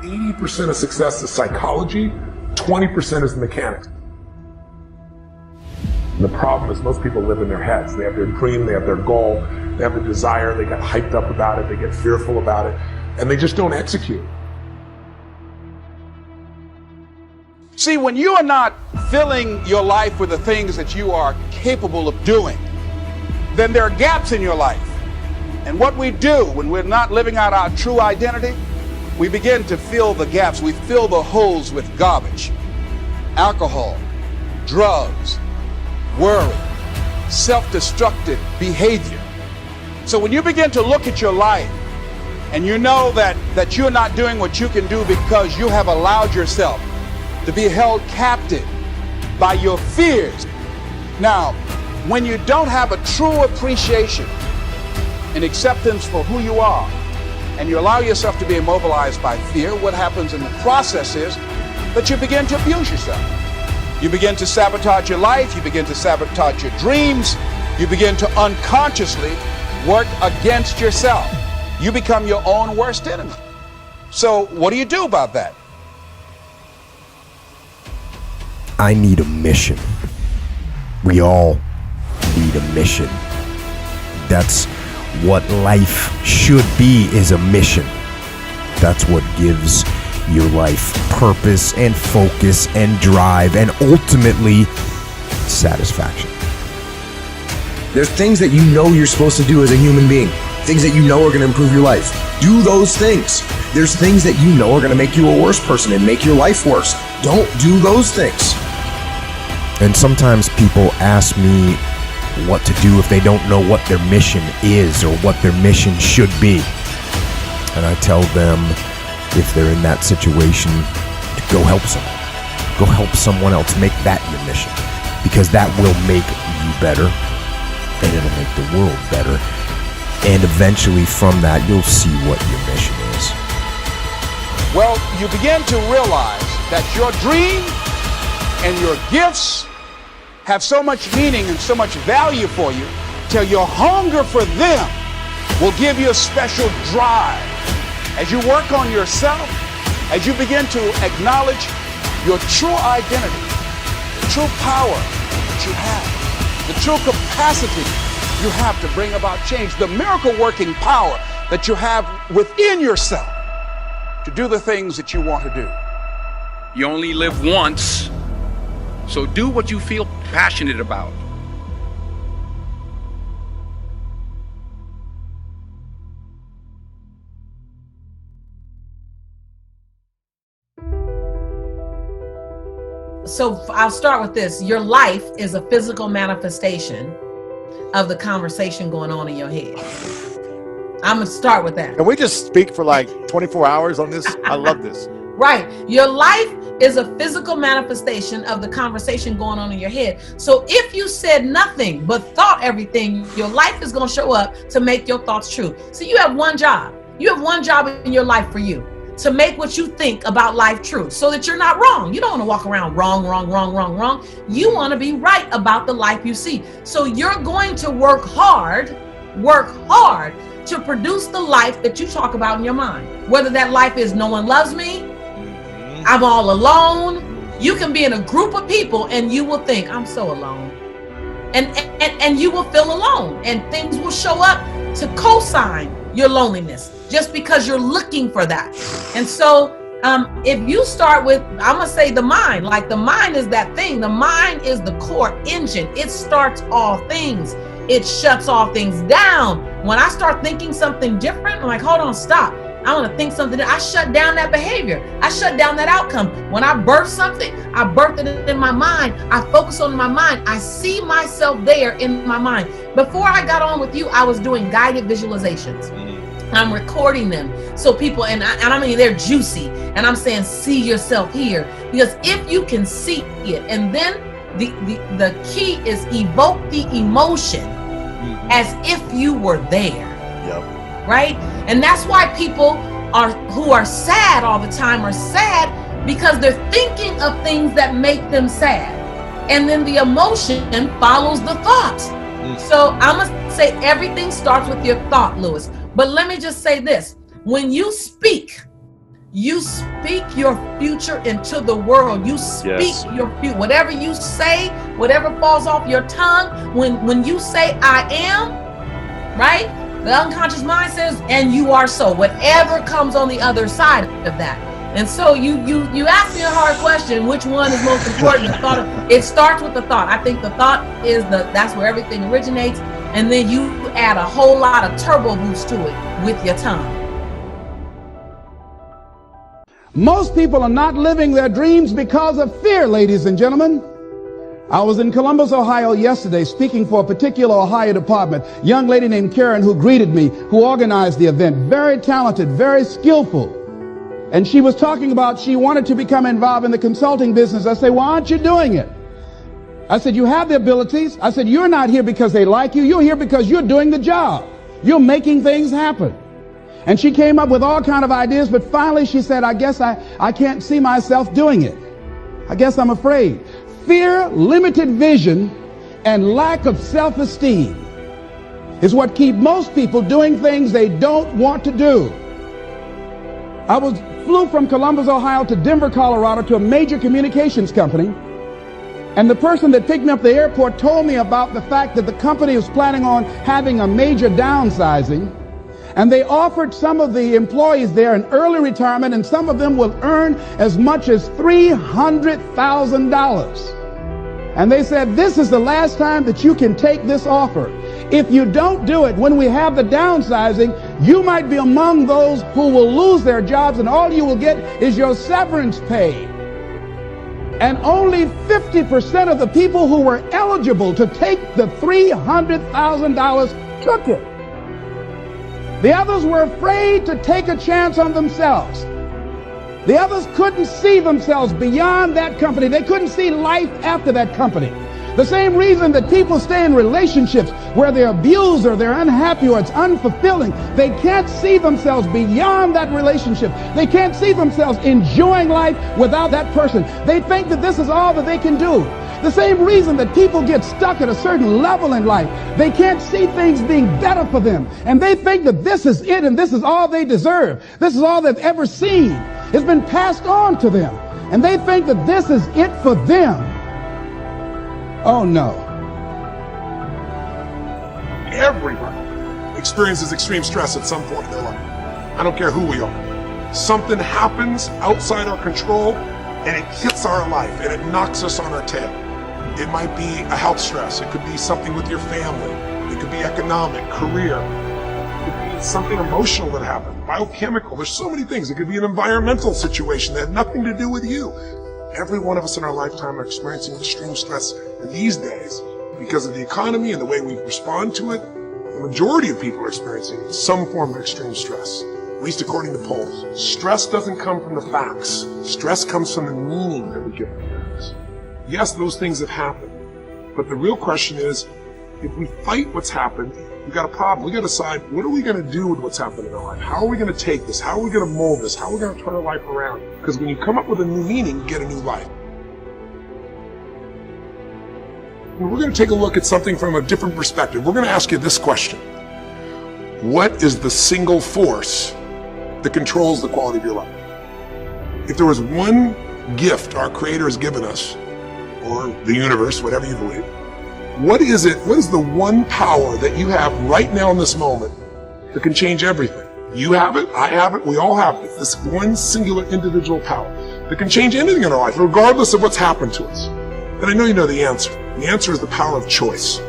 80% of success is psychology, 20% is the mechanics. And the problem is most people live in their heads. They have their dream, they have their goal, they have the desire, they get hyped up about it, they get fearful about it, and they just don't execute. See, when you are not filling your life with the things that you are capable of doing, then there are gaps in your life. And what we do when we're not living out our true identity, we begin to fill the gaps. We fill the holes with garbage, alcohol, drugs, worry, self-destructive behavior. So when you begin to look at your life and you know that you're not doing what you can do because you have allowed yourself to be held captive by your fears. Now, when you don't have a true appreciation and acceptance for who you are, and you allow yourself to be immobilized by fear, what happens in the process is that you begin to abuse yourself. You begin to sabotage your life, you begin to sabotage your dreams, you begin to unconsciously work against yourself. You become your own worst enemy. So what do you do about that? I need a mission. We all need a mission. That's what life should be, is a mission. That's what gives your life purpose and focus and drive and ultimately satisfaction. There's things that you know you're supposed to do as a human being, things that you know are going to improve your life. Do those things. There's things that you know are going to make you a worse person and make your life worse. Don't do those things. And sometimes people ask me what to do if they don't know what their mission is or what their mission should be. And I tell them, if they're in that situation, to go help someone. Go help someone else. Make that your mission. Because that will make you better, and it'll make the world better. And eventually from that, you'll see what your mission is. Well, you begin to realize that your dream and your gifts have so much meaning and so much value for you till your hunger for them will give you a special drive. As you work on yourself, as you begin to acknowledge your true identity, the true power that you have, the true capacity you have to bring about change, the miracle working power that you have within yourself to do the things that you want to do. You only live once, so do what you feel passionate about. So I'll start with this. Your life is a physical manifestation of the conversation going on in your head. I'm gonna start with that. Can we just speak for like 24 hours on this? I love this. Right. Your life is a physical manifestation of the conversation going on in your head. So if you said nothing but thought everything, your life is going to show up to make your thoughts true. So you have one job. You have one job in your life for you, to make what you think about life true, so that you're not wrong. You don't want to walk around wrong. You want to be right about the life you see. So you're going to work hard to produce the life that you talk about in your mind. Whether that life is no one loves me, I'm all alone. You can be in a group of people and you will think, I'm so alone. And you will feel alone, and things will show up to co-sign your loneliness just because you're looking for that. And so if you start with, I'm gonna say the mind, like the mind is that thing. The mind is the core engine. It starts all things. It shuts all things down. When I start thinking something different, I'm like, hold on, stop. I want to think something. I shut down that behavior. I shut down that outcome. When I birth something, I birth it in my mind. I focus on my mind. I see myself there in my mind. Before I got on with you, I was doing guided visualizations. I'm recording them so people, and I mean, they're juicy. And I'm saying, see yourself here. Because if you can see it, and then the key is evoke the emotion as if you were there. Yep. Right? And that's why people who are sad all the time are sad, because they're thinking of things that make them sad. And then the emotion follows the thought. So I'm gonna say everything starts with your thought, Lewis. But let me just say this. When you speak, You speak your future into the world. You speak your future. Whatever you say, whatever falls off your tongue, when you say I am, right? The unconscious mind says, and you are so. Whatever comes on the other side of that. And so you ask me a hard question, which one is most important? The thought, it starts with the thought. I think the thought is that's where everything originates. And then you add a whole lot of turbo boost to it with your tongue. Most people are not living their dreams because of fear, ladies and gentlemen. I was in Columbus, Ohio yesterday speaking for a particular Ohio department. Young lady named Karen who greeted me, who organized the event. Very talented, very skillful. And she was talking about she wanted to become involved in the consulting business. I said, why aren't you doing it? I said, you have the abilities. I said, you're not here because they like you. You're here because you're doing the job. You're making things happen. And she came up with all kind of ideas, but finally she said, I guess I can't see myself doing it. I guess I'm afraid. Fear, limited vision, and lack of self-esteem is what keep most people doing things they don't want to do. I flew from Columbus, Ohio to Denver, Colorado to a major communications company. And the person that picked me up at the airport told me about the fact that the company was planning on having a major downsizing. And they offered some of the employees there an early retirement, and some of them will earn as much as $300,000. And they said, this is the last time that you can take this offer. If you don't do it when we have the downsizing, you might be among those who will lose their jobs, and all you will get is your severance pay. And only 50% of the people who were eligible to take the $300,000 took it. The others were afraid to take a chance on themselves. The others couldn't see themselves beyond that company. They couldn't see life after that company. The same reason that people stay in relationships where they're abused or they're unhappy or it's unfulfilling. They can't see themselves beyond that relationship. They can't see themselves enjoying life without that person. They think that this is all that they can do. The same reason that people get stuck at a certain level in life. They can't see things being better for them. And they think that this is it and this is all they deserve. This is all they've ever seen. It's been passed on to them. And they think that this is it for them. Oh no. Everybody experiences extreme stress at some point in their life. I don't care who we are. Something happens outside our control and it hits our life and it knocks us on our tail. It might be a health stress. It could be something with your family. It could be economic, career. It could be something emotional that happened, biochemical. There's so many things. It could be an environmental situation that had nothing to do with you. Every one of us in our lifetime are experiencing extreme stress. And these days, because of the economy and the way we respond to it, the majority of people are experiencing some form of extreme stress, at least according to polls. Stress doesn't come from the facts. Stress comes from the meaning that we give to things. Yes, those things have happened. But the real question is, if we fight what's happened, we've got a problem. We've got to decide, what are we going to do with what's happened in our life? How are we going to take this? How are we going to mold this? How are we going to turn our life around? Because when you come up with a new meaning, you get a new life. And we're going to take a look at something from a different perspective. We're going to ask you this question. What is the single force that controls the quality of your life? If there was one gift our Creator has given us, or the universe, whatever you believe, what is it? What is the one power that you have right now in this moment that can change everything? You have it, I have it, we all have it. This one singular individual power that can change anything in our life, regardless of what's happened to us. And I know you know the answer. The answer is the power of choice.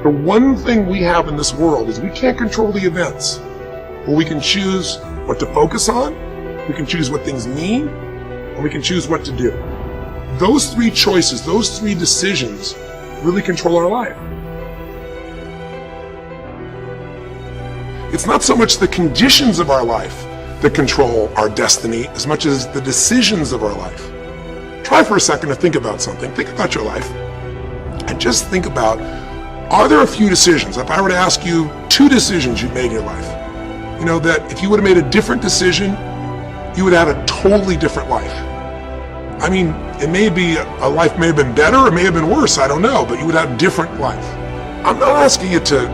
The one thing we have in this world is we can't control the events, but we can choose what to focus on, we can choose what things mean, and we can choose what to do. Those three choices, those three decisions really control our life. It's not so much the conditions of our life that control our destiny as much as the decisions of our life. Try for a second to think about something. Think about your life. And just think about, are there a few decisions? If I were to ask you 2 decisions you made in your life, you know, that if you would have made a different decision, you would have a totally different life. I mean, it may be a life may have been better or may have been worse, I don't know, but you would have a different life. I'm not asking you to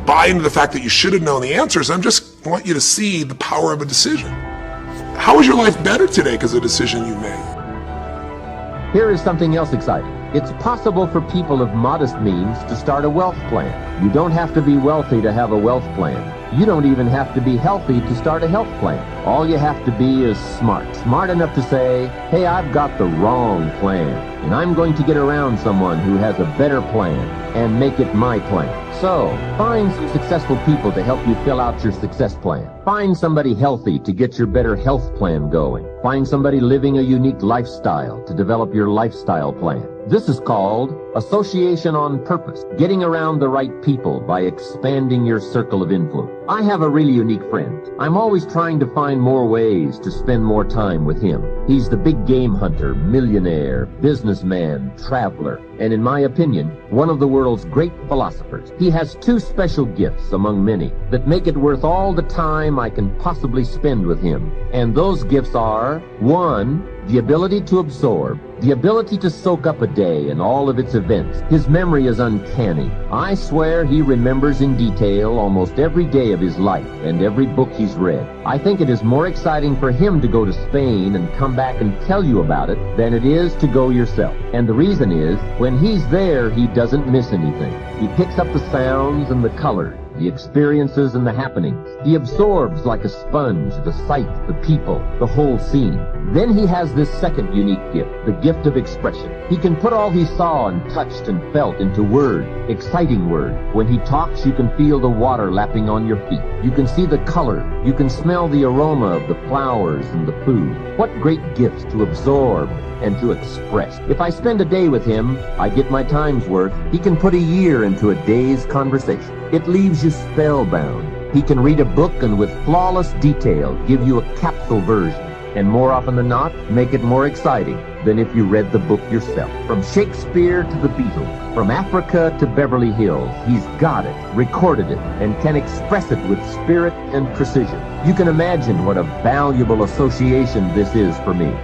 buy into the fact that you should have known the answers. I just want you to see the power of a decision. How is your life better today because of the decision you made? Here is something else exciting. It's possible for people of modest means to start a wealth plan. You don't have to be wealthy to have a wealth plan. You don't even have to be healthy to start a health plan. All you have to be is smart. Smart enough to say, hey, I've got the wrong plan, and I'm going to get around someone who has a better plan and make it my plan. So, find some successful people to help you fill out your success plan. Find somebody healthy to get your better health plan going. Find somebody living a unique lifestyle to develop your lifestyle plan. This is called association on purpose, getting around the right people by expanding your circle of influence. I have a really unique friend. I'm always trying to find more ways to spend more time with him. He's the big game hunter, millionaire, businessman, traveler, and in my opinion, one of the world's great philosophers. He has two special gifts among many that make it worth all the time I can possibly spend with him. And those gifts are, one, the ability to absorb, the ability to soak up a day and all of its events. His memory is uncanny. I swear he remembers in detail almost every day of his life and every book he's read. I think it is more exciting for him to go to Spain and come back and tell you about it than it is to go yourself. And the reason is, when he's there, he doesn't miss anything. He picks up the sounds and the colors, the experiences and the happenings. He absorbs like a sponge the sight, the people, the whole scene. Then he has this second unique gift, the gift of expression. He can put all he saw and touched and felt into word, exciting word. When he talks, you can feel the water lapping on your feet. You can see the color. You can smell the aroma of the flowers and the food. What great gifts to absorb and to express. If I spend a day with him, I get my time's worth. He can put a year into a day's conversation. It leaves you spellbound. He can read a book and with flawless detail give you a capsule version, and more often than not, make it more exciting than if you read the book yourself. From Shakespeare to the Beatles, from Africa to Beverly Hills, he's got it, recorded it, and can express it with spirit and precision. You can imagine what a valuable association this is for me.